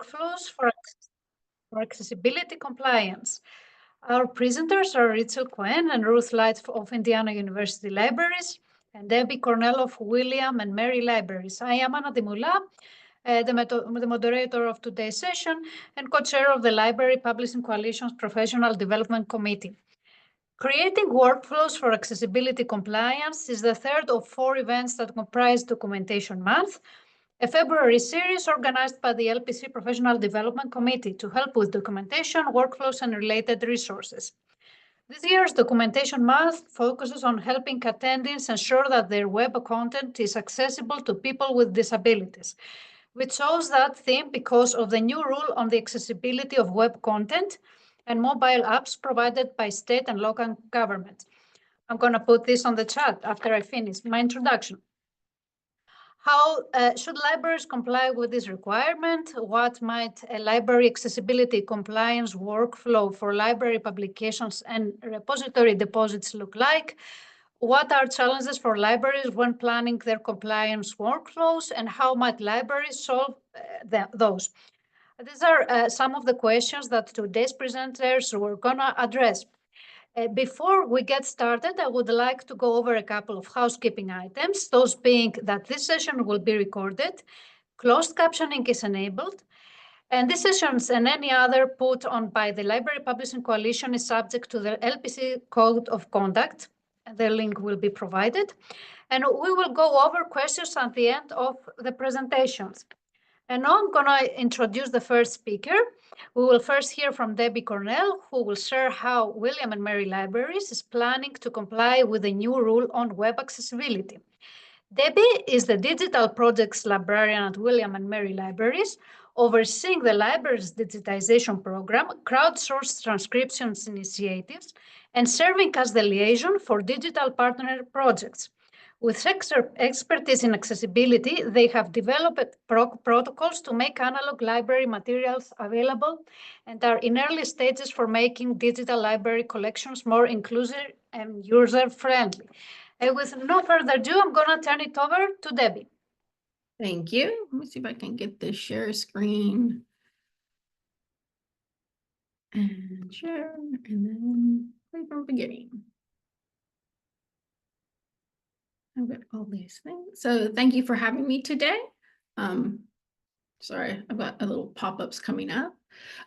workflows for accessibility compliance. Our presenters are Rachel Cohen and Ruth Light of Indiana University Libraries, and Debbie Cornell of William and Mary Libraries. I am Anna Dimula, the moderator of today's session and co-chair of the Library Publishing Coalition's Professional Development Committee. Creating workflows for accessibility compliance is the third of 4 events that comprise Documentation Month, a February series organized by the LPC Professional Development Committee to help with documentation, workflows, and related resources. This year's Documentation Month focuses on helping attendees ensure that their web content is accessible to people with disabilities. We chose that theme because of the new rule on the accessibility of web content and mobile apps provided by state and local governments. I'm going to put this on the chat after I finish my introduction. How should libraries comply with this requirement? What might a library accessibility compliance workflow for library publications and repository deposits look like? What are challenges for libraries when planning their compliance workflows, and how might libraries solve those? These are some of the questions that today's presenters were going to address. Before we get started, I would like to go over a couple of housekeeping items, those being that this session will be recorded, closed captioning is enabled, and these sessions and any other put on by the Library Publishing Coalition is subject to the LPC Code of Conduct. The link will be provided, and we will go over questions at the end of the presentations. And now I'm going to introduce the first speaker. We will first hear from Debbie Cornell, who will share how William and Mary Libraries is planning to comply with the new rule on web accessibility. Debbie is the Digital Projects Librarian at William and Mary Libraries, overseeing the library's digitization program, crowdsourced transcriptions initiatives, and serving as the liaison for digital partner projects. With expertise in accessibility, they have developed protocols to make analog library materials available and are in early stages for making digital library collections more inclusive and user-friendly. And with no further ado, I'm going to turn it over to Debbie. Thank you. Let me see if I can get the share screen. And share, and then play from beginning. I've got all these things. So thank you for having me today. Sorry, I've got a little pop-ups coming up.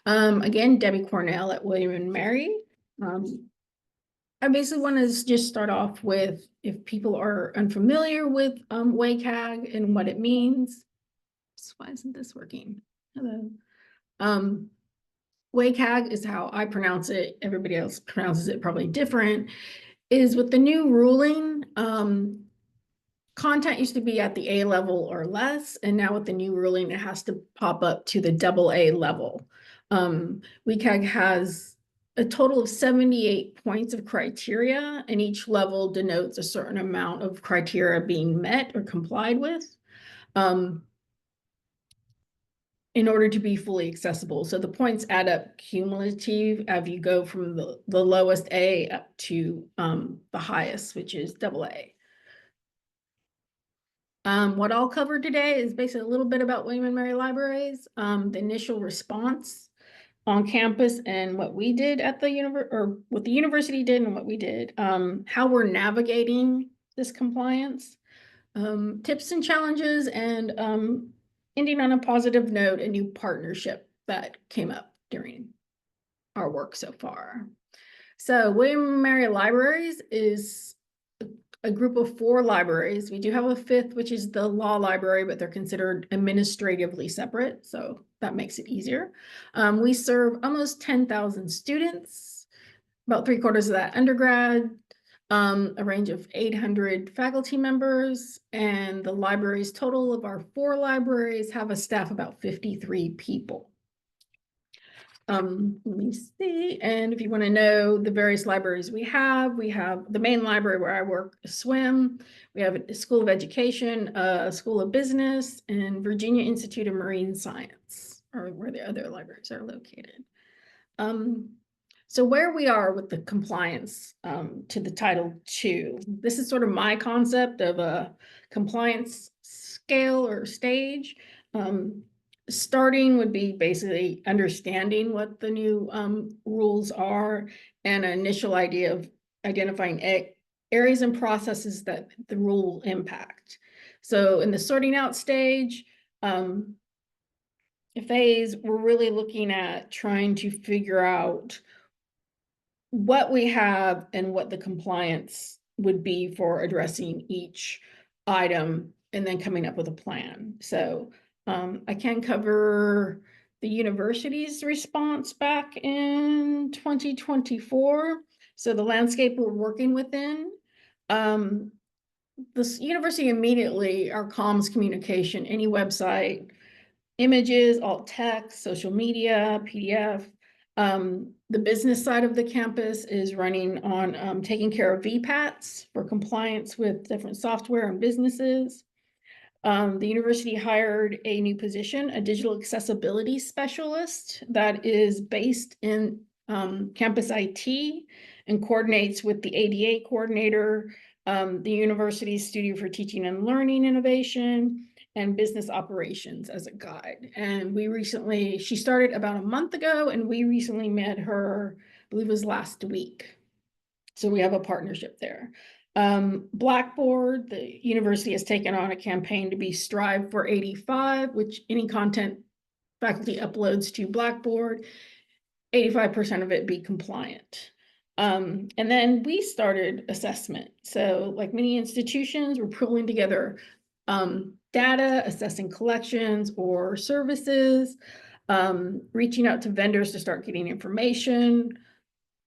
Again, Debbie Cornell at William and Mary. I basically want to just start off with, if people are unfamiliar with WCAG and what it means. Why isn't this working? Hello. WCAG is how I pronounce it. Everybody else pronounces it probably different. Is with the new ruling, content used to be at the A level or less, and now with the new ruling, it has to pop up to the AA level. WCAG has a total of 78 points of criteria, and each level denotes a certain amount of criteria being met or complied with in order to be fully accessible. So the points add up cumulative as you go from the lowest A up to the highest, which is AA. What I'll cover today is basically a little bit about William and Mary Libraries, the initial response on campus and what we did at the or what the university did and what we did, how we're navigating this compliance, tips and challenges, and ending on a positive note, a new partnership that came up during our work so far. So William and Mary Libraries is a group of 4 libraries. We do have a 5th, which is the law library, but they're considered administratively separate, so that makes it easier. We serve almost 10,000 students, about 3/4 of that undergrad, a range of 800 faculty members, and the libraries total of our 4 libraries have a staff about 53 people. Let me see, and if you want to know the various libraries we have the main library where I work, SWIM. We have a School of Education, a School of Business, and Virginia Institute of Marine Science, or where the other libraries are located. So where we are with the compliance to the Title II, this is sort of my concept of a compliance scale or stage. starting would be basically understanding what the new rules are and an initial idea of identifying areas and processes that the rule will impact. So in the sorting out stage, phase, we're really looking at trying to figure out what we have and what the compliance would be for addressing each item and then coming up with a plan. So I can cover the university's response back in 2024. So the landscape we're working within. This university immediately, our comms communication, any website, images, alt text, social media, PDF. The business side of the campus is running on taking care of VPATs for compliance with different software and businesses. The university hired a new position, a digital accessibility specialist that is based in campus IT and coordinates with the ADA coordinator, the university's Studio for Teaching and Learning Innovation, and business operations as a guide. And she started about a month ago, and we recently met her, I believe it was last week. So we have a partnership there. Blackboard, the university has taken on a campaign to be Strive for 85, which any content faculty uploads to Blackboard, 85% of it be compliant. And then we started assessment. So like many institutions, we're pulling together data, assessing collections or services, reaching out to vendors to start getting information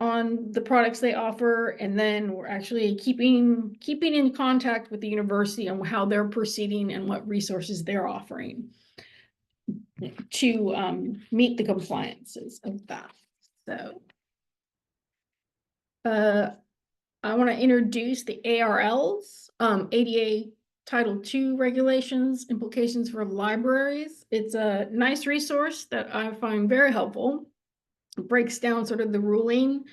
on the products they offer, and then we're actually keeping in contact with the university on how they're proceeding and what resources they're offering to meet the compliances of that. So I want to introduce the ARLs, ADA Title II regulations, implications for libraries. It's a nice resource that I find very helpful. It breaks down sort of the ruling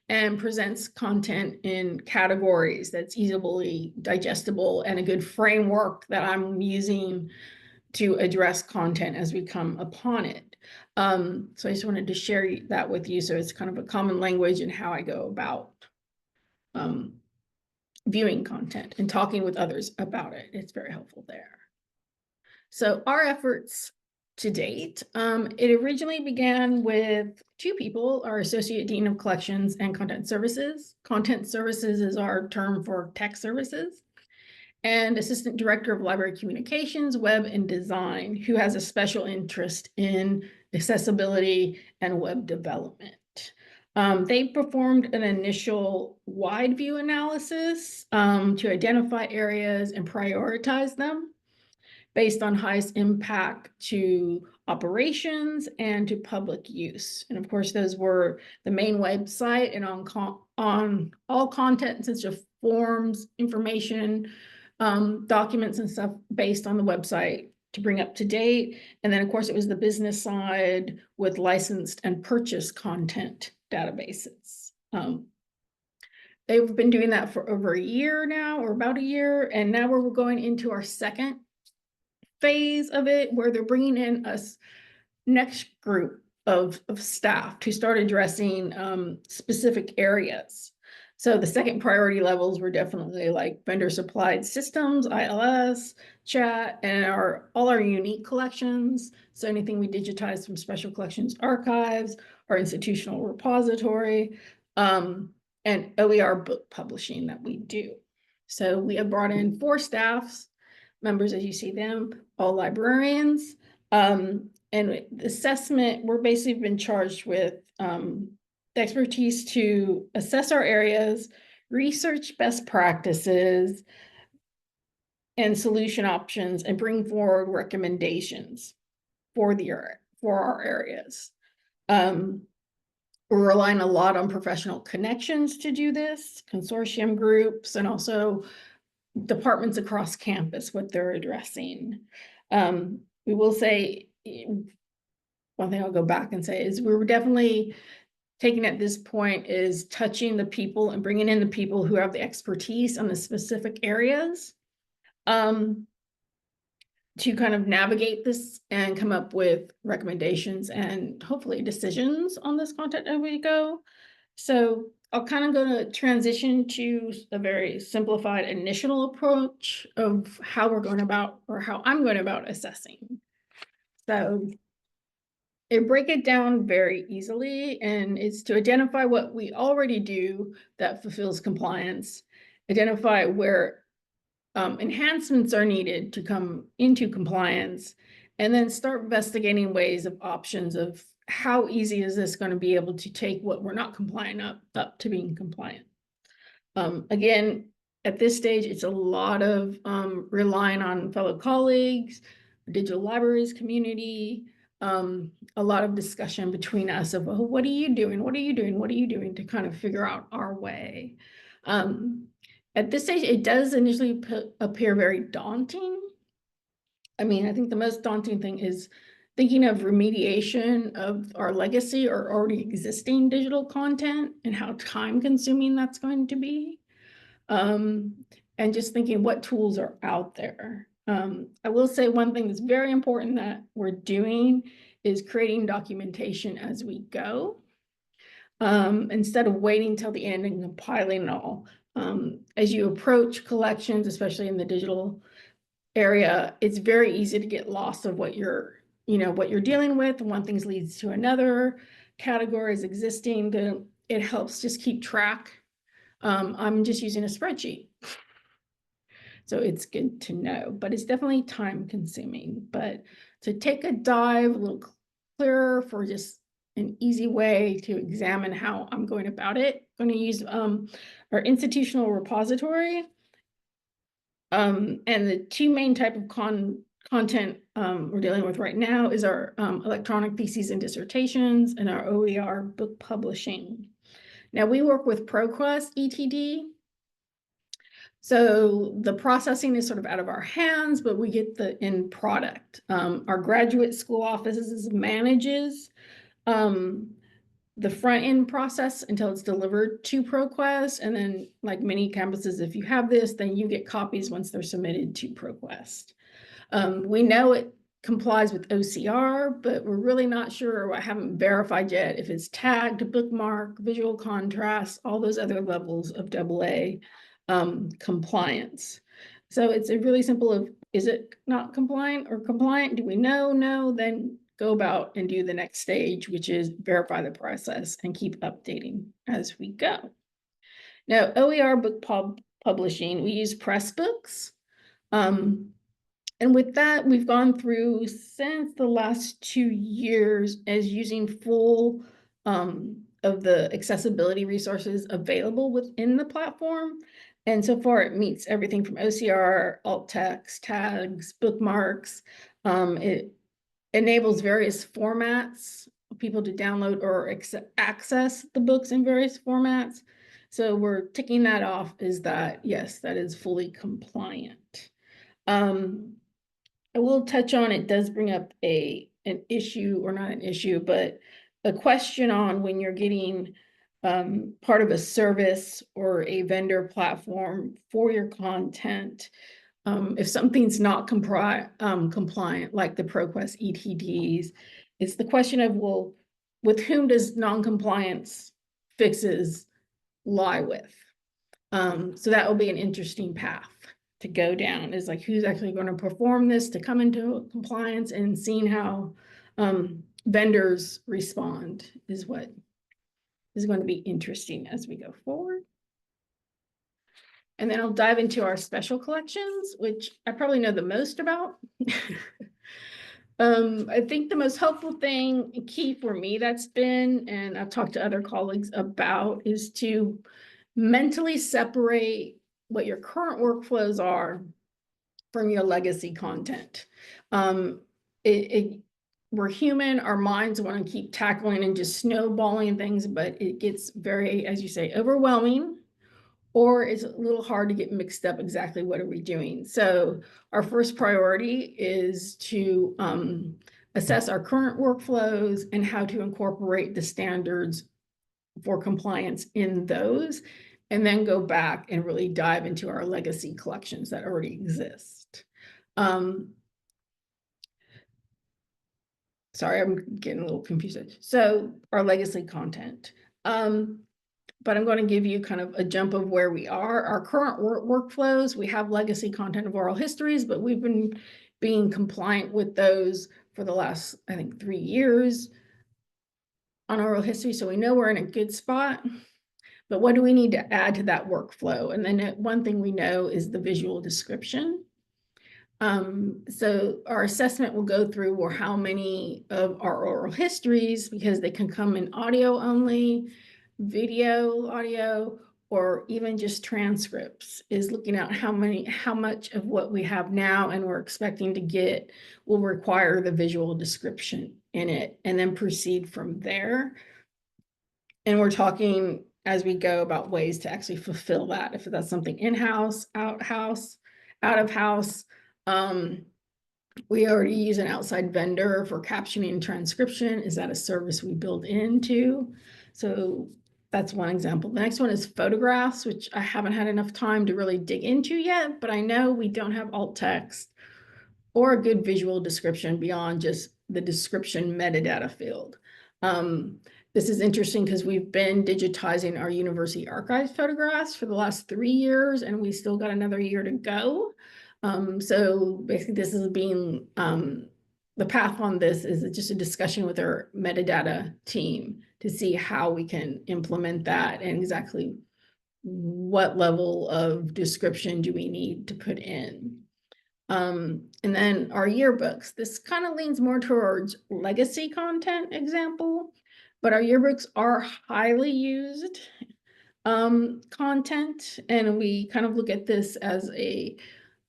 and presents content in categories that's easily digestible and a good framework that I'm using to address content as we come upon it. So I just wanted to share that with you. So it's kind of a common language in how I go about viewing content and talking with others about it. It's very helpful there. So our efforts to date, it originally began with two people, our Associate Dean of Collections and Content Services. Content Services is our term for tech services. And Assistant Director of Library Communications, Web and Design, who has a special interest in accessibility and web development. They performed an initial wide view analysis to identify areas and prioritize them based on highest impact to operations and to public use. And of course, those were the main website and on all content, such as forms, information, documents and stuff based on the website to bring up to date. And then of course it was the business side with licensed and purchased content databases. They've been doing that for over a year now, or about a year. And now we're going into our second phase of it, where they're bringing in a next group of staff to start addressing specific areas. So the second priority levels were definitely like vendor supplied systems, ILS, chat, and all our unique collections. So anything we digitize from Special Collections Archives, our institutional repository, and OER book publishing that we do. So we have brought in 4 staffs, members as you see them, all librarians. And assessment, we're basically been charged with the expertise to assess our areas, research best practices and solution options, and bring forward recommendations for our areas. We're relying a lot on professional connections to do this, consortium groups, and also departments across campus, what they're addressing. We will say, one thing I'll go back and say is we're definitely taking at this point is touching the people and bringing in the people who have the expertise on the specific areas to to kind of navigate this and come up with recommendations and hopefully decisions on this content as we go. So I'll kind of go to transition to a very simplified initial approach of how we're going about, or how I'm going about assessing. So I break it down very easily, and it's to identify what we already do that fulfills compliance, identify where enhancements are needed to come into compliance, and then start investigating ways of options of how easy is this going to be able to take what we're not compliant up to being compliant. Again, at this stage, it's a lot of relying on fellow colleagues, digital libraries community, a lot of discussion between us of, oh, what are you doing? What are you doing? What are you doing to kind of figure out our way? At this stage, it does initially appear very daunting. I mean, I think the most daunting thing is thinking of remediation of our legacy or already existing digital content and how time-consuming that's going to be. And just thinking what tools are out there. I will say one thing that's very important that we're doing is creating documentation as we go. Instead of waiting till the end and compiling it all. As you approach collections, especially in the digital area, it's very easy to get lost of what you're dealing with. One thing leads to another, categories existing, it helps just keep track. I'm just using a spreadsheet. So it's good to know, but it's definitely time consuming. But to take a dive a little clearer for just an easy way to examine how I'm going about it, I'm going to use our institutional repository. And the two main type of content we're dealing with right now is our electronic theses and dissertations and our OER book publishing. Now we work with ProQuest ETD. So the processing is sort of out of our hands, but we get the end product. Our graduate school offices manages the front end process until it's delivered to ProQuest. And then like many campuses, if you have this, then you get copies once they're submitted to ProQuest. We know it complies with OCR, but we're really not sure, or I haven't verified yet if it's tagged, bookmark, visual contrast, all those other levels of AA compliance. So it's a really simple of, is it not compliant or compliant? Do we know? No, then go about and do the next stage, which is verify the process and keep updating as we go. Now, OER book publishing, we use Pressbooks. And with that, we've gone through since the last 2 years as using full of the accessibility resources available within the platform. And so far it meets everything from OCR, alt text, tags, bookmarks. It enables various formats for people to download or access the books in various formats. So we're ticking that off is that, yes, that is fully compliant. I will touch on, it does bring up an issue, or not an issue, but a question on when you're getting part of a service or a vendor platform for your content. If something's not compliant, like the ProQuest ETDs, it's the question of, well, with whom does non-compliance fixes lie with? So that will be an interesting path to go down, is like who's actually going to perform this to come into compliance, and seeing how vendors respond is what is going to be interesting as we go forward. And then I'll dive into our special collections, which I probably know the most about. I think the most helpful thing, key for me that's been, and I've talked to other colleagues about, is to mentally separate what your current workflows are from your legacy content. We're human, our minds want to keep tackling and just snowballing things, but it gets very, as you say, overwhelming, or it's a little hard to get mixed up exactly what are we doing. So our first priority is to assess our current workflows and how to incorporate the standards for compliance in those, and then go back and really dive into our legacy collections that already exist. sorry, I'm getting a little confused. So our legacy content. But I'm going to give you kind of a jump of where we are. Our current workflows, we have legacy content of oral histories, but we've been being compliant with those for the last, I think, 3 years on oral history. So we know we're in a good spot. But what do we need to add to that workflow? And then one thing we know is the visual description. So our assessment will go through or how many of our oral histories, because they can come in audio only, video, audio, or even just transcripts, is looking at how much of what we have now and we're expecting to get will require the visual description in it, and then proceed from there. And we're talking as we go about ways to actually fulfill that, if that's something in-house, out of house. We already use an outside vendor for captioning and transcription. Is that a service we build into? So that's one example. The next one is photographs, which I haven't had enough time to really dig into yet, but I know we don't have alt text or a good visual description beyond just the description metadata field. This is interesting because we've been digitizing our university archives photographs for the last 3 years, and we still got another year to go. So basically this is being, the path on this is just a discussion with our metadata team to see how we can implement that and exactly what level of description do we need to put in. And then our yearbooks, this kind of leans more towards legacy content example, but our yearbooks are highly used content, and we kind of look at this as a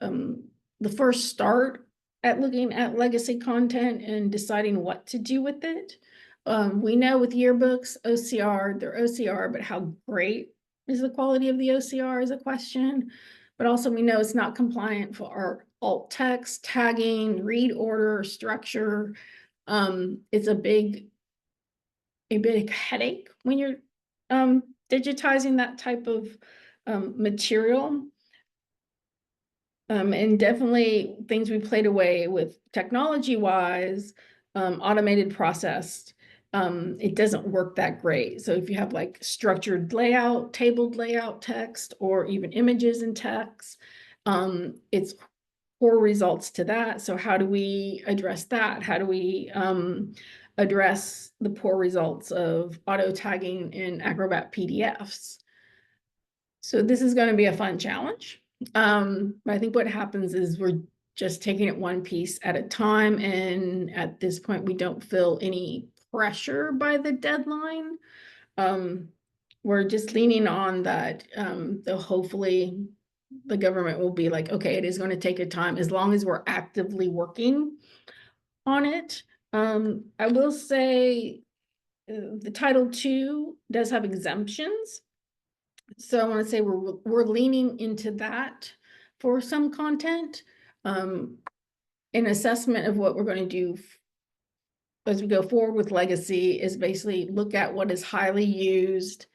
the first start at looking at legacy content and deciding what to do with it. We know with yearbooks, OCR, they're OCR, but how great is the quality of the OCR is a question. But also we know it's not compliant for our alt text, tagging, read order, structure. It's a big headache when you're digitizing that type of material. And definitely things we played away with technology-wise, automated processed, it doesn't work that great. So if you have like structured layout, tabled layout text, or even images and text, it's poor results to that. So how do we address that? How do we address the poor results of auto tagging in Acrobat PDFs? So this is going to be a fun challenge. But I think what happens is we're just taking it one piece at a time. And at this point, we don't feel any pressure by the deadline. We're just leaning on that. Hopefully the government will be like, okay, it is going to take a time as long as we're actively working on it. I will say the Title II does have exemptions. So I want to say we're leaning into that for some content. An assessment of what we're going to do as we go forward with legacy is basically look at what is highly used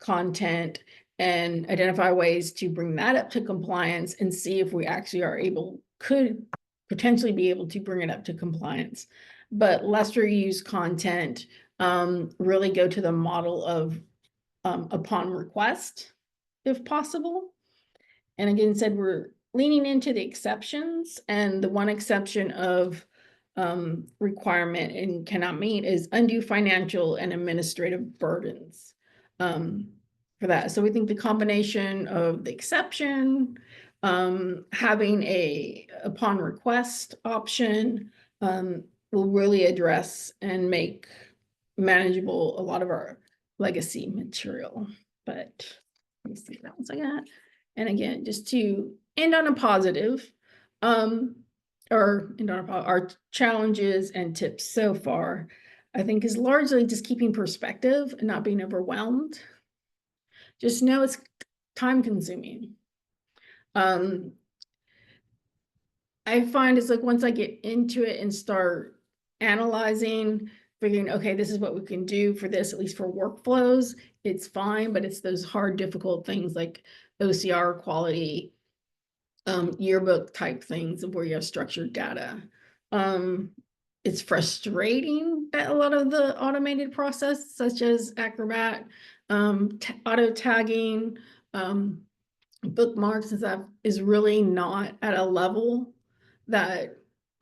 content and identify ways to bring that up to compliance and see if we actually could potentially be able to bring it up to compliance. But lesser used content, really go to the model of upon request, if possible. And again, said we're leaning into the exceptions, and the one exception of requirement and cannot meet is undue financial and administrative burdens for that. So we think the combination of the exception, having a upon request option will really address and make manageable a lot of our legacy material. But let me see what else I got. And again, just to end on a positive, our challenges and tips so far, I think is largely just keeping perspective and not being overwhelmed. Just know it's time consuming. I find it's like once I get into it and start analyzing, figuring, okay, this is what we can do for this, at least for workflows, it's fine, but it's those hard, difficult things like OCR quality, yearbook type things where you have structured data. it's frustrating that a lot of the automated process, such as Acrobat, auto tagging, bookmarks and stuff, is really not at a level that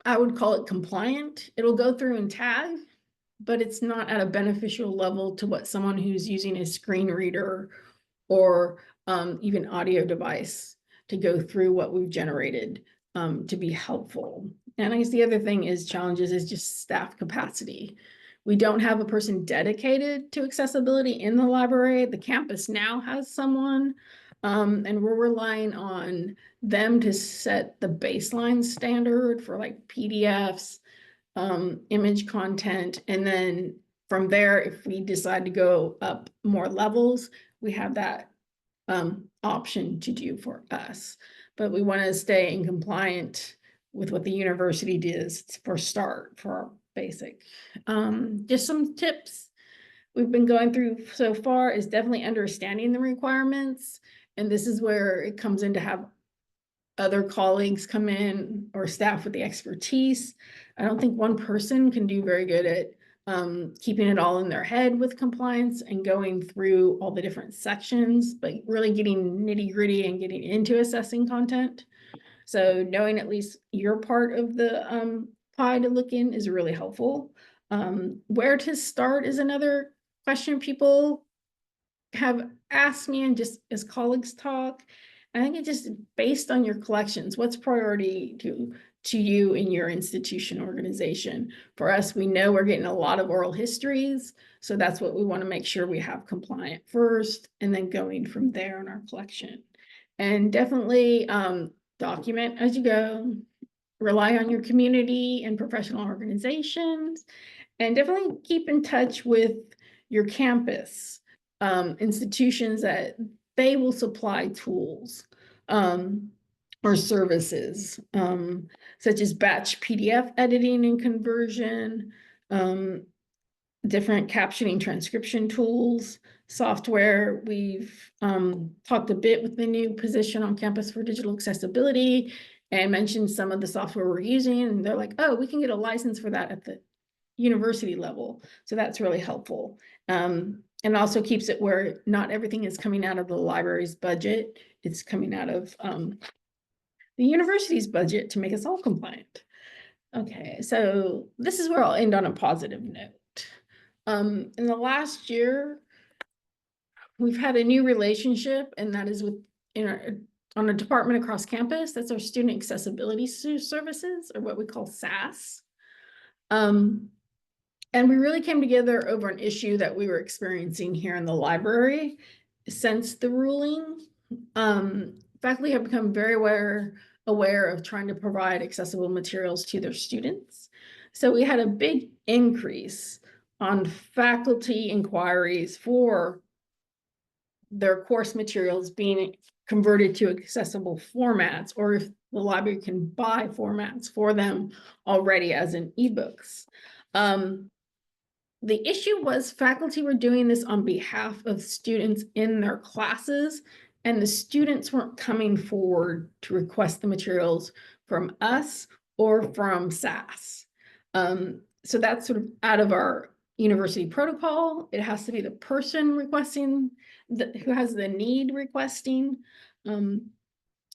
I would call it compliant. It'll go through and tag, but it's not at a beneficial level to what someone who's using a screen reader or even audio device to go through what we've generated to be helpful. And I guess the other thing is challenges is just staff capacity. We don't have a person dedicated to accessibility in the library. The campus now has someone, and we're relying on them to set the baseline standard for like PDFs, image content, and then from there, if we decide to go up more levels, we have that option to do for us. But we want to stay in compliant with what the university does for our basic. Just some tips we've been going through so far is definitely understanding the requirements. And this is where it comes in to have other colleagues come in or staff with the expertise. I don't think one person can do very good at keeping it all in their head with compliance and going through all the different sections, but really getting nitty gritty and getting into assessing content. So knowing at least your part of the pie to look in is really helpful. Where to start is another question people have asked me, and just as colleagues talk, I think it just based on your collections, what's priority to you in your institution organization. For us, we know we're getting a lot of oral histories, so that's what we want to make sure we have compliant first, and then going from there in our collection. And definitely document as you go, rely on your community and professional organizations, and definitely keep in touch with your campus institutions that they will supply tools or services, such as batch PDF editing and conversion, different captioning transcription tools, software. We've talked a bit with the new position on campus for digital accessibility and mentioned some of the software we're using. And they're like, oh, we can get a license for that at the university level. So that's really helpful. And also keeps it where not everything is coming out of the library's budget. It's coming out of the university's budget to make us all compliant. Okay, so this is where I'll end on a positive note. In the last year, we've had a new relationship, and that is on a department across campus. That's our Student Accessibility Services, or what we call SAS. And we really came together over an issue that we were experiencing here in the library since the ruling. Faculty have become very aware of trying to provide accessible materials to their students. So we had a big increase on faculty inquiries for their course materials being converted to accessible formats, or if the library can buy formats for them already as in ebooks. The issue was faculty were doing this on behalf of students in their classes, and the students weren't coming forward to request the materials from us or from SAS. So that's sort of out of our university protocol. It has to be the person requesting, who has the need requesting.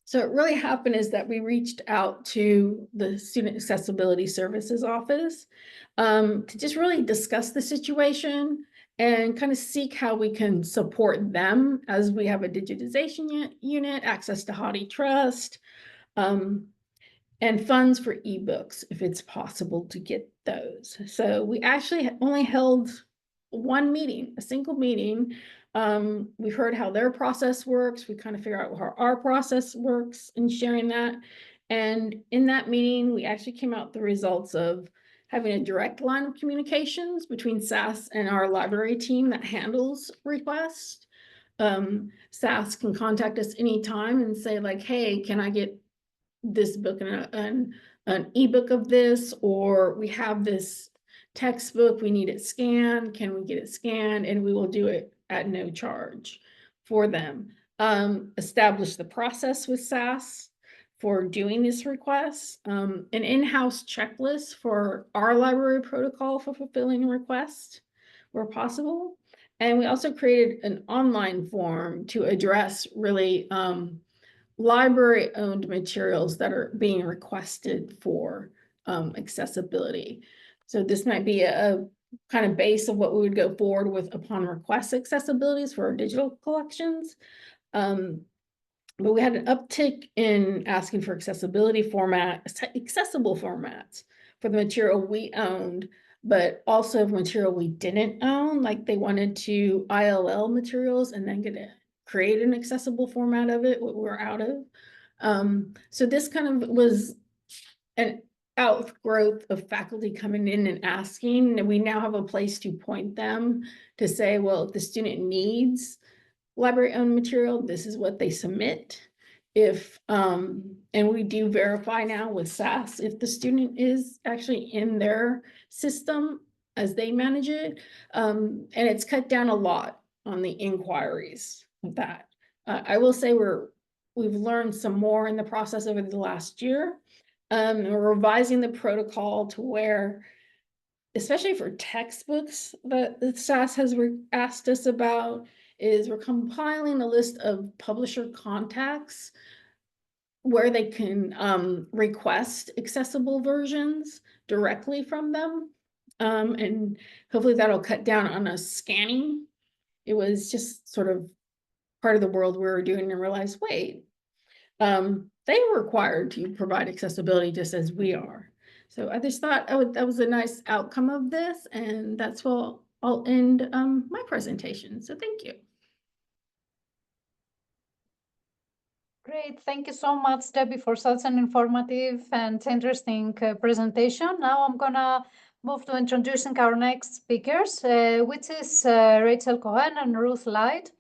So what really happened is that we reached out to the Student Accessibility Services office to just really discuss the situation and kind of seek how we can support them, as we have a digitization unit, access to HathiTrust, and funds for ebooks if it's possible to get those. So we actually only held one meeting, a single meeting. We heard how their process works. We kind of figure out how our process works in sharing that. And in that meeting, we actually came out the results of having a direct line of communications between SAS and our library team that handles requests. SAS can contact us anytime and say like, hey, can I get this book and an ebook of this, or we have this textbook, we need it scanned, can we get it scanned? And we will do it at no charge for them. Establish the process with SAS for doing this request, an in-house checklist for our library protocol for fulfilling requests where possible. And we also created an online form to address really library-owned materials that are being requested for accessibility. So this might be a kind of base of what we would go forward with upon request accessibilities for our digital collections. But we had an uptick in asking for accessible formats for the material we owned, but also material we didn't own, like they wanted to ILL materials and then create an accessible format of it, what we're out of. So this kind of was an outgrowth of faculty coming in and asking, and we now have a place to point them to say, well, if the student needs library-owned material, this is what they submit. If, and we do verify now with SAS if the student is actually in their system as they manage it. And it's cut down a lot on the inquiries of that. I will say we've learned some more in the process over the last year. We're revising the protocol to where, especially for textbooks that the SAS has asked us about, is we're compiling a list of publisher contacts where they can request accessible versions directly from them. And hopefully that'll cut down on us scanning. It was just sort of part of the world we were doing and realized, wait, they were required to provide accessibility just as we are. So I just thought that was a nice outcome of this, and that's where I'll end my presentation. So thank you. Great, thank you so much, Debbie, for such an informative and interesting presentation. Now I'm gonna move to introducing our next speakers, which is Rachel Cohen and Ruth Light,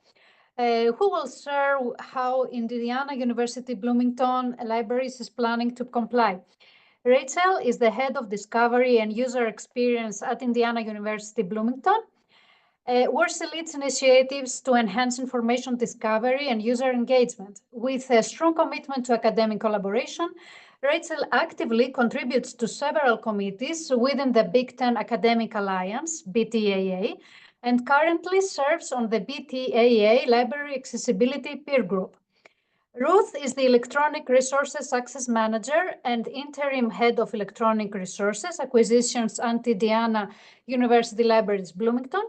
who will share how Indiana University Bloomington Libraries is planning to comply. Rachel is the head of discovery and user experience at Indiana University Bloomington, where she leads initiatives to enhance information discovery and user engagement. With a strong commitment to academic collaboration, Rachel actively contributes to several committees within the Big Ten Academic Alliance, BTAA, and currently serves on the BTAA Library Accessibility Peer Group. Ruth is the Electronic Resources Access Manager and Interim Head of Electronic Resources Acquisitions at Indiana University Libraries Bloomington.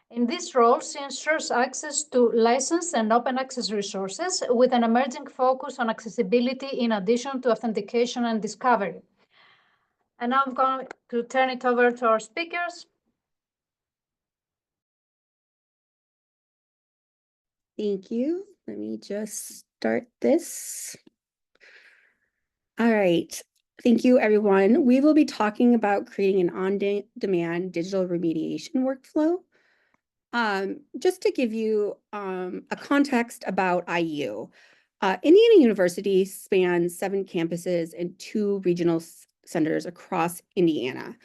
In this role, she ensures access to licensed and open access resources with an emerging focus on accessibility in addition to authentication and discovery. And now I'm going to turn it over to our speakers. Thank you. Let me just start this. All right. Thank you, everyone. We will be talking about creating an on-demand digital remediation workflow. Just to give you a context about IU, Indiana University spans 7 campuses and 2 regional centers across Indiana.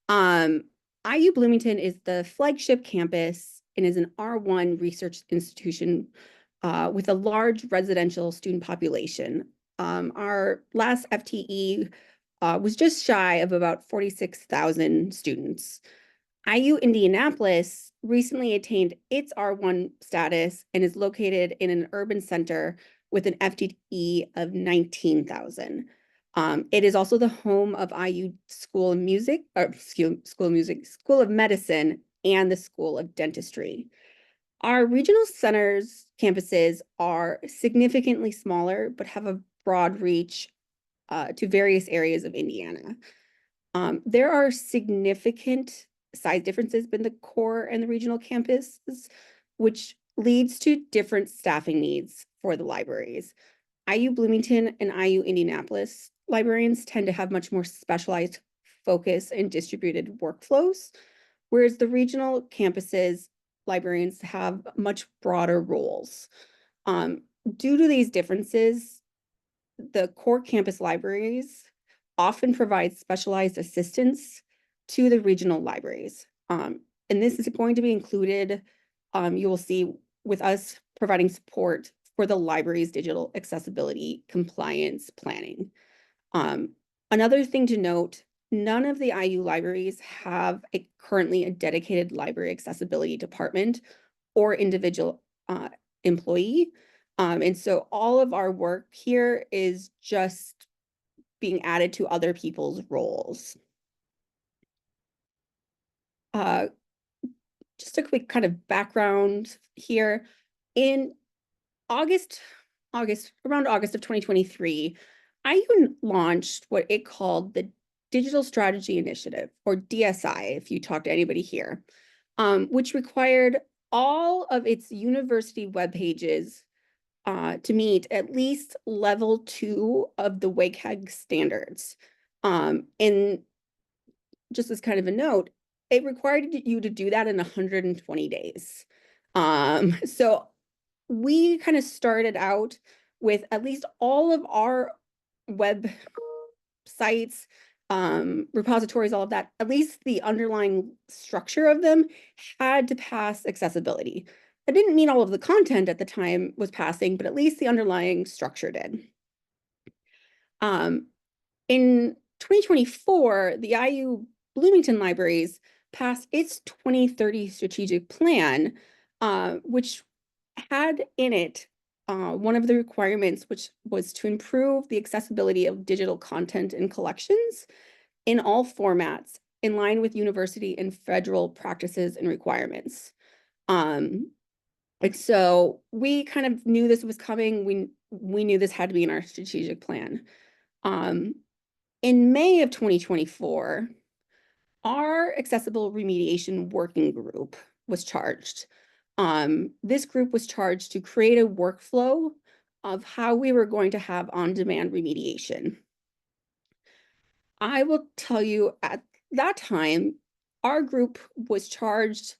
IU Bloomington is the flagship campus and is an R1 research institution with a large residential student population. Our last FTE was just shy of about 46,000 students. IU Indianapolis recently attained its R1 status and is located in an urban center with an FTE of 19,000. It is also the home of IU School of Medicine and the School of Dentistry. Our regional centers campuses are significantly smaller, but have a broad reach to various areas of Indiana. There are significant size differences between the core and the regional campuses, which leads to different staffing needs for the libraries. IU Bloomington and IU Indianapolis librarians tend to have much more specialized focus and distributed workflows, whereas the regional campuses librarians have much broader roles. Due to these differences, the core campus libraries often provide specialized assistance to the regional libraries. And this is going to be included, you will see, with us providing support for the library's digital accessibility compliance planning. Another thing to note, none of the IU libraries have currently a dedicated library accessibility department or individual employee. And so all of our work here is just being added to other people's roles. Just a quick kind of background here. In around August of 2023, IU launched what it called the Digital Strategy Initiative, or DSI, if you talk to anybody here, which required all of its university web pages to meet at least level 2 of the WCAG standards. And just as kind of a note, it required you to do that in 120 days. So we kind of started out with at least all of our web sites, repositories, all of that, at least the underlying structure of them had to pass accessibility. It didn't mean all of the content at the time was passing, but at least the underlying structure did. In 2024, the IU Bloomington Libraries passed its 2030 strategic plan, which had in it one of the requirements, which was to improve the accessibility of digital content and collections in all formats in line with university and federal practices and requirements. And so we kind of knew this was coming. We knew this had to be in our strategic plan. In May of 2024, our accessible remediation working group was charged. This group was charged to create a workflow of how we were going to have on-demand remediation. I will tell you, at that time, our group was charged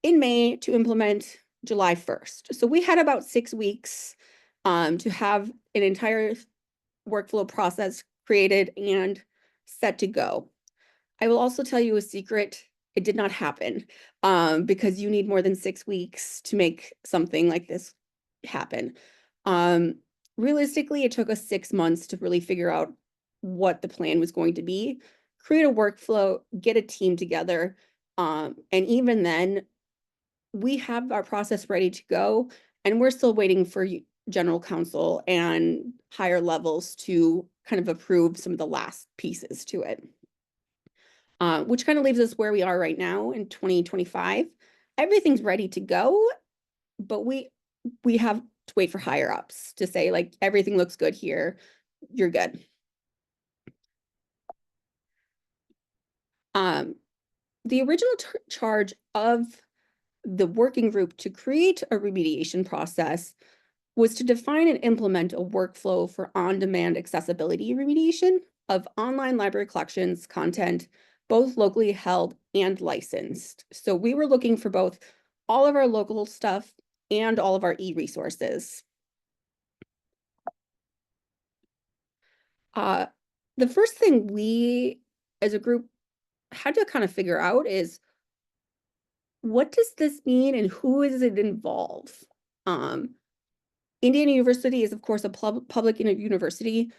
in May to implement July 1st. So we had about 6 weeks to have an entire workflow process created and set to go. I will also tell you a secret. It did not happen because you need more than 6 weeks to make something like this happen. Realistically, it took us 6 months to really figure out what the plan was going to be, create a workflow, get a team together. And even then, we have our process ready to go, and we're still waiting for general counsel and higher levels to kind of approve some of the last pieces to it. Which kind of leaves us where we are right now in 2025. Everything's ready to go, but we have to wait for higher ups to say, like, everything looks good here, you're good. The original charge of the working group to create a remediation process was to define and implement a workflow for on-demand accessibility remediation of online library collections content, both locally held and licensed. So we were looking for both all of our local stuff and all of our e-resources. The first thing we, as a group, had to kind of figure out is, what does this mean and who does it involve? Indiana University is, of course, a public university.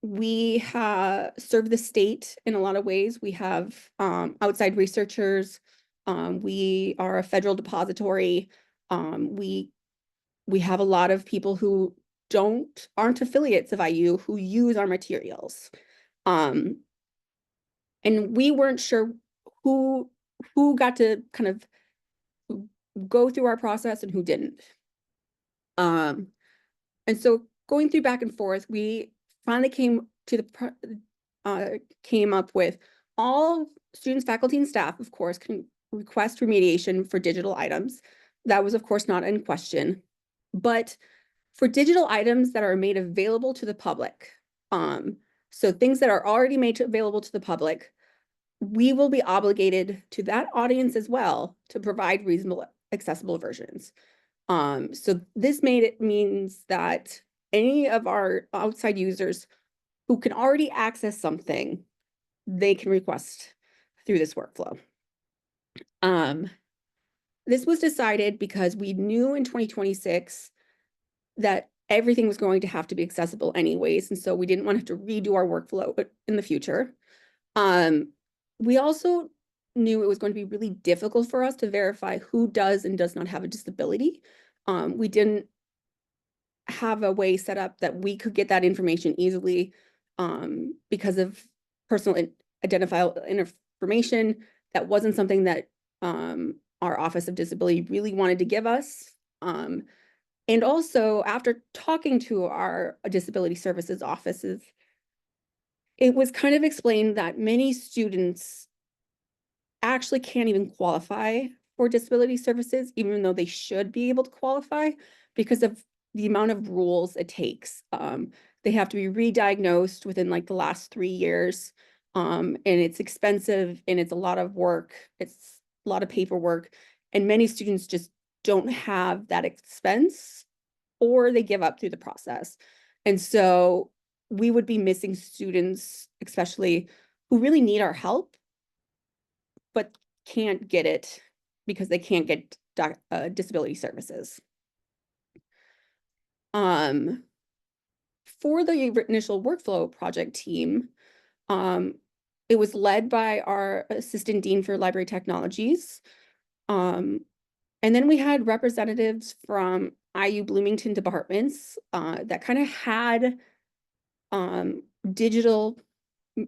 We serve the state in a lot of ways. We have outside researchers. We are a federal depository. We have a lot of people who aren't affiliates of IU who use our materials. And we weren't sure who got to kind of go through our process and who didn't. And so going through back and forth, we finally came up with all students, faculty, and staff, of course, can request remediation for digital items. That was, of course, not in question. But for digital items that are made available to the public, so things that are already made available to the public, we will be obligated to that audience as well to provide reasonable, accessible versions. So this means that any of our outside users who can already access something, they can request through this workflow. this was decided because we knew in 2026 that everything was going to have to be accessible anyways. And so we didn't want to have to redo our workflow in the future. We also knew it was going to be really difficult for us to verify who does and does not have a disability. We didn't have a way set up that we could get that information easily because of personal identifiable information. That wasn't something that our Office of Disability really wanted to give us. And also, after talking to our disability services offices, it was kind of explained that many students actually can't even qualify for disability services, even though they should be able to qualify because of the amount of rules it takes. They have to be re-diagnosed within like the last 3 years. And it's expensive and it's a lot of work. It's a lot of paperwork. And many students just don't have that expense, or they give up through the process. And so we would be missing students, especially who really need our help, but can't get it because they can't get disability services. For the initial workflow project team, it was led by our Assistant Dean for Library Technologies. And then we had representatives from IU Bloomington departments that kind of had digital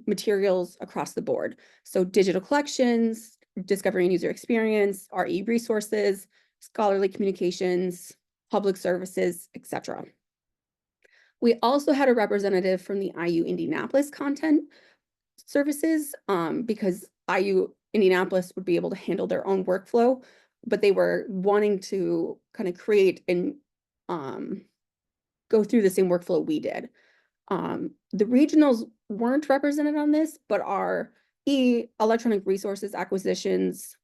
materials across the board. So digital collections, discovery and user experience, RE resources, scholarly communications, public services, etc. We also had a representative from the IU Indianapolis content services because IU Indianapolis would be able to handle their own workflow, but they were wanting to kind of create and go through the same workflow we did. The regionals weren't represented on this, but our electronic resources acquisitions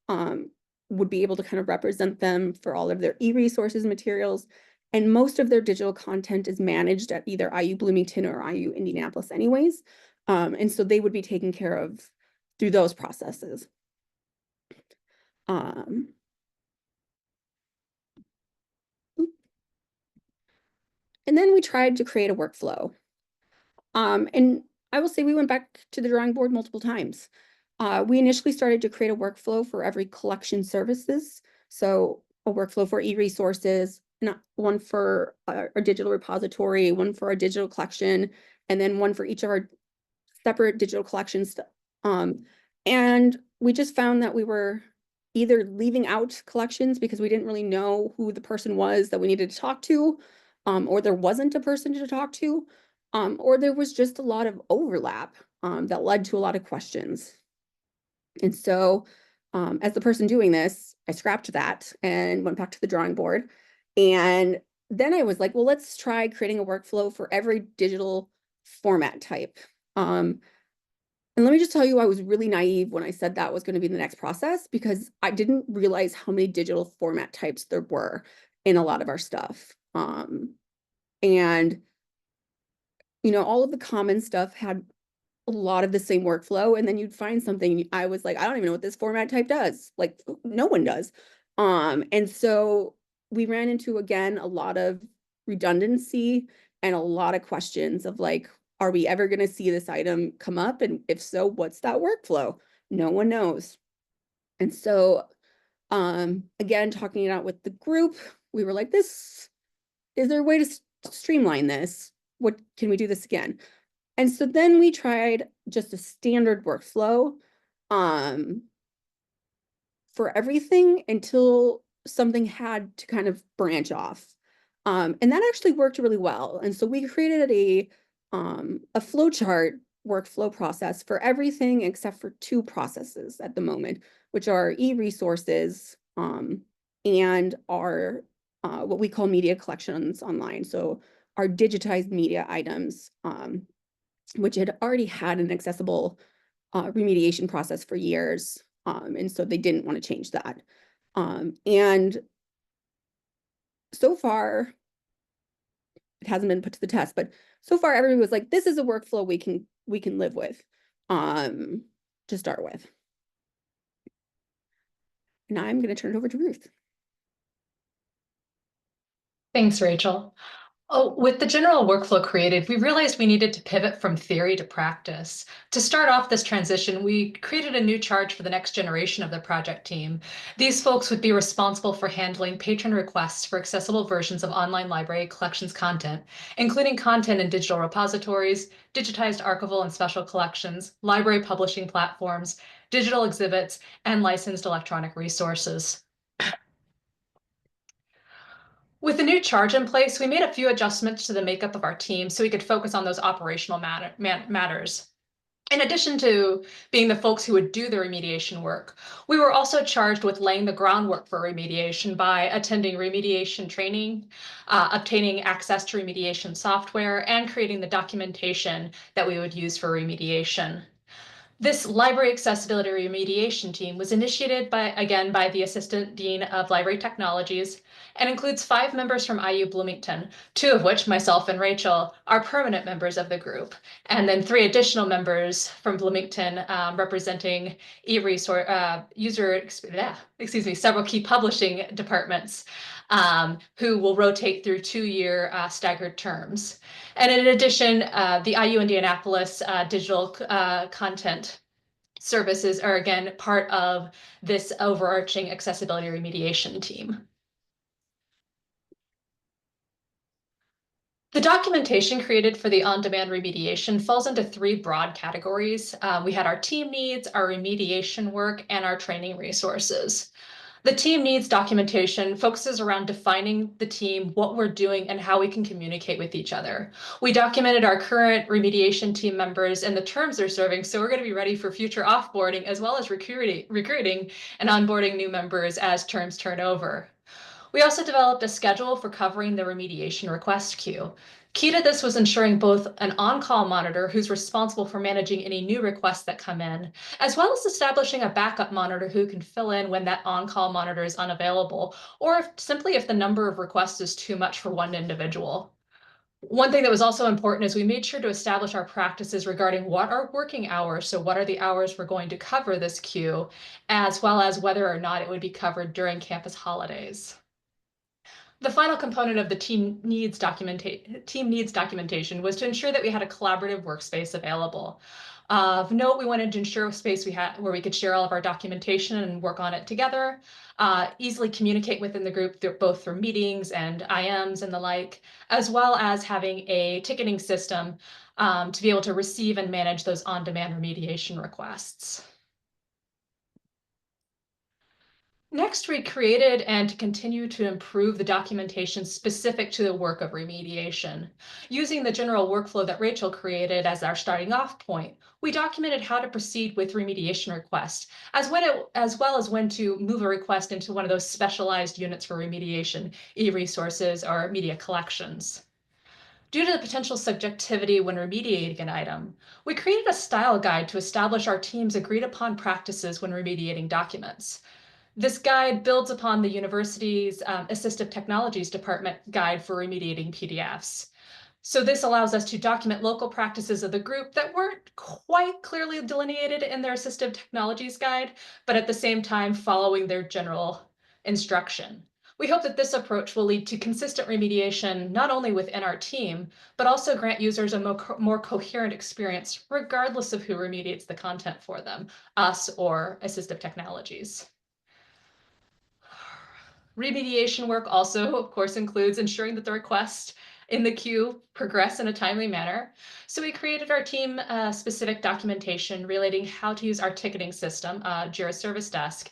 would be able to kind of represent them for all of their e-resources materials. And most of their digital content is managed at either IU Bloomington or IU Indianapolis anyways. And so they would be taken care of through those processes. And then we tried to create a workflow. And I will say we went back to the drawing board multiple times. We initially started to create a workflow for every collection services. So a workflow for e-resources, one for our digital repository, one for our digital collection, and then one for each of our separate digital collections. And we just found that we were either leaving out collections because we didn't really know who the person was that we needed to talk to, or there wasn't a person to talk to, or there was just a lot of overlap that led to a lot of questions. And so as the person doing this, I scrapped that and went back to the drawing board. And then I was like, well, let's try creating a workflow for every digital format type. And let me just tell you, I was really naive when I said that was going to be the next process because I didn't realize how many digital format types there were in a lot of our stuff. And you know, all of the common stuff had a lot of the same workflow, and then you'd find something. I was like, I don't even know what this format type does. Like, no one does. And so we ran into, again, a lot of redundancy and a lot of questions of like, are we ever going to see this item come up? And if so, what's that workflow? No one knows. And so, again, talking it out with the group, we were like, is there a way to streamline this? What can we do this again? And so then we tried just a standard workflow for everything until something had to kind of branch off. And that actually worked really well. And so we created a flowchart workflow process for everything except for 2 processes at the moment, which are e-resources and our what we call media collections online. So our digitized media items, which had already had an accessible remediation process for years. And so they didn't want to change that. And so far, it hasn't been put to the test, but so far everybody was like, this is a workflow we can live with to start with. And now I'm going to turn it over to Ruth. Thanks, Rachel. Oh, with the general workflow created, we realized we needed to pivot from theory to practice. To start off this transition, we created a new charge for the next generation of the project team. These folks would be responsible for handling patron requests for accessible versions of online library collections content, including content in digital repositories, digitized archival and special collections, library publishing platforms, digital exhibits, and licensed electronic resources. With the new charge in place, we made a few adjustments to the makeup of our team so we could focus on those operational matters. In addition to being the folks who would do the remediation work, we were also charged with laying the groundwork for remediation by attending remediation training, obtaining access to remediation software, and creating the documentation that we would use for remediation. This library accessibility remediation team was initiated by the Assistant Dean of Library Technologies and includes 5 members from IU Bloomington, 2 of which, myself and Rachel, are permanent members of the group, and then 3 additional members from Bloomington representing several key publishing departments who will rotate through 2-year staggered terms. And in addition, the IU Indianapolis digital content services are again part of this overarching accessibility remediation team. The documentation created for the on-demand remediation falls into 3 broad categories. We had our team needs, our remediation work, and our training resources. The team needs documentation focuses around defining the team, what we're doing, and how we can communicate with each other. We documented our current remediation team members and the terms they're serving, so we're going to be ready for future offboarding as well as recruiting and onboarding new members as terms turn over. We also developed a schedule for covering the remediation request queue. Key to this was ensuring both an on-call monitor who's responsible for managing any new requests that come in, as well as establishing a backup monitor who can fill in when that on-call monitor is unavailable, or if the number of requests is too much for one individual. One thing that was also important is we made sure to establish our practices regarding what are working hours, so what are the hours we're going to cover this queue, as well as whether or not it would be covered during campus holidays. The final component of the team needs documentation was to ensure that we had a collaborative workspace available. Of note, we wanted to ensure a space where we could share all of our documentation and work on it together, easily communicate within the group both through meetings and IMs and the like, as well as having a ticketing system to be able to receive and manage those on-demand remediation requests. Next, we created and continue to improve the documentation specific to the work of remediation. Using the general workflow that Rachel created as our starting off point, we documented how to proceed with remediation requests, as well as when to move a request into one of those specialized units for remediation, e-resources or media collections. Due to the potential subjectivity when remediating an item, we created a style guide to establish our team's agreed upon practices when remediating documents. This guide builds upon the university's Assistive Technologies Department guide for remediating PDFs. So this allows us to document local practices of the group that weren't quite clearly delineated in their Assistive Technologies guide, but at the same time following their general instruction. We hope that this approach will lead to consistent remediation, not only within our team, but also grant users a more coherent experience, regardless of who remediates the content for them, us or Assistive Technologies. Remediation work also, of course, includes ensuring that the requests in the queue progress in a timely manner. So we created our team specific documentation relating how to use our ticketing system, Jira Service Desk,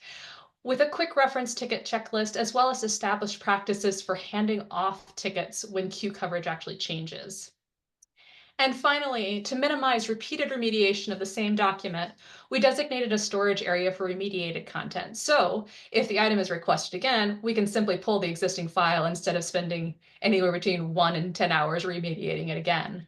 with a quick reference ticket checklist, as well as established practices for handing off tickets when queue coverage actually changes. And finally, to minimize repeated remediation of the same document, we designated a storage area for remediated content. So if the item is requested again, we can simply pull the existing file instead of spending anywhere between 1 and 10 hours remediating it again.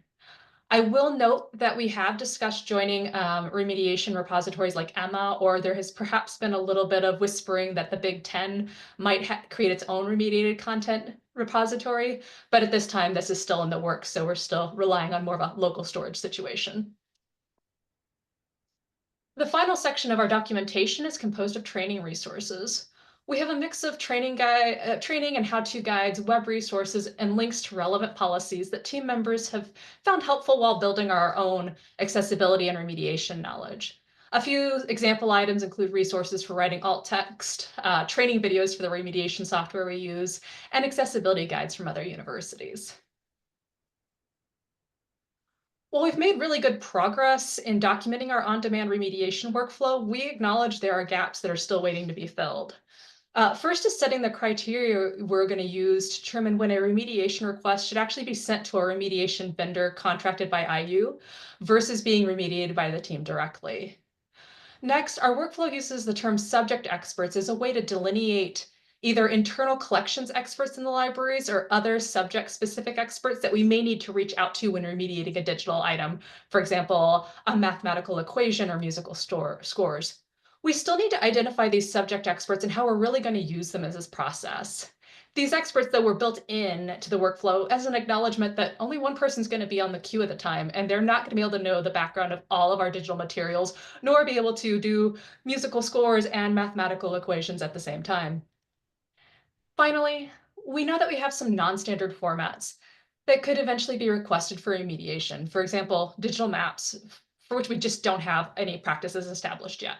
I will note that we have discussed joining remediation repositories like Emma, or there has perhaps been a little bit of whispering that the Big Ten might create its own remediated content repository, but at this time, this is still in the works, so we're still relying on more of a local storage situation. The final section of our documentation is composed of training resources. We have a mix of training and how-to guides, web resources, and links to relevant policies that team members have found helpful while building our own accessibility and remediation knowledge. A few example items include resources for writing alt text, training videos for the remediation software we use, and accessibility guides from other universities. While we've made really good progress in documenting our on-demand remediation workflow, we acknowledge there are gaps that are still waiting to be filled. First is setting the criteria we're going to use to determine when a remediation request should actually be sent to a remediation vendor contracted by IU versus being remediated by the team directly. Next, our workflow uses the term subject experts as a way to delineate either internal collections experts in the libraries or other subject-specific experts that we may need to reach out to when remediating a digital item, for example, a mathematical equation or musical scores. We still need to identify these subject experts and how we're really going to use them as this process. These experts, though, were built in to the workflow as an acknowledgement that only one person's going to be on the queue at the time, and they're not going to be able to know the background of all of our digital materials, nor be able to do musical scores and mathematical equations at the same time. Finally, we know that we have some non-standard formats that could eventually be requested for remediation. For example, digital maps, for which we just don't have any practices established yet.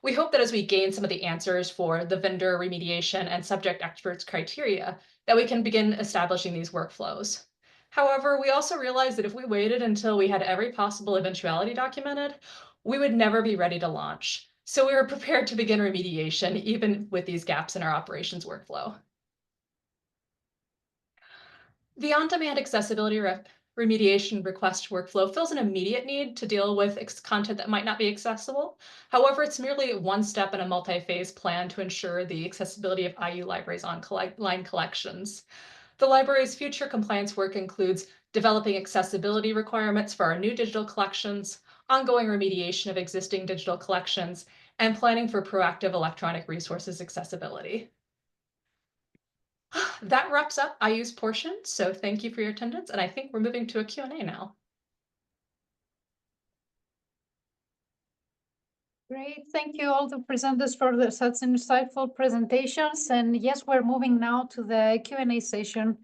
We hope that as we gain some of the answers for the vendor remediation and subject experts criteria, that we can begin establishing these workflows. However, we also realize that if we waited until we had every possible eventuality documented, we would never be ready to launch. So we were prepared to begin remediation, even with these gaps in our operations workflow. The on-demand accessibility remediation request workflow fills an immediate need to deal with content that might not be accessible. However, it's merely one step in a multi-phase plan to ensure the accessibility of IU libraries online collections. The library's future compliance work includes developing accessibility requirements for our new digital collections, ongoing remediation of existing digital collections, and planning for proactive electronic resources accessibility. That wraps up IU's portion, so thank you for your attendance, and I think we're moving to a Q&A now. Great, thank you all the presenters for such insightful presentations. And yes, we're moving now to the Q&A session.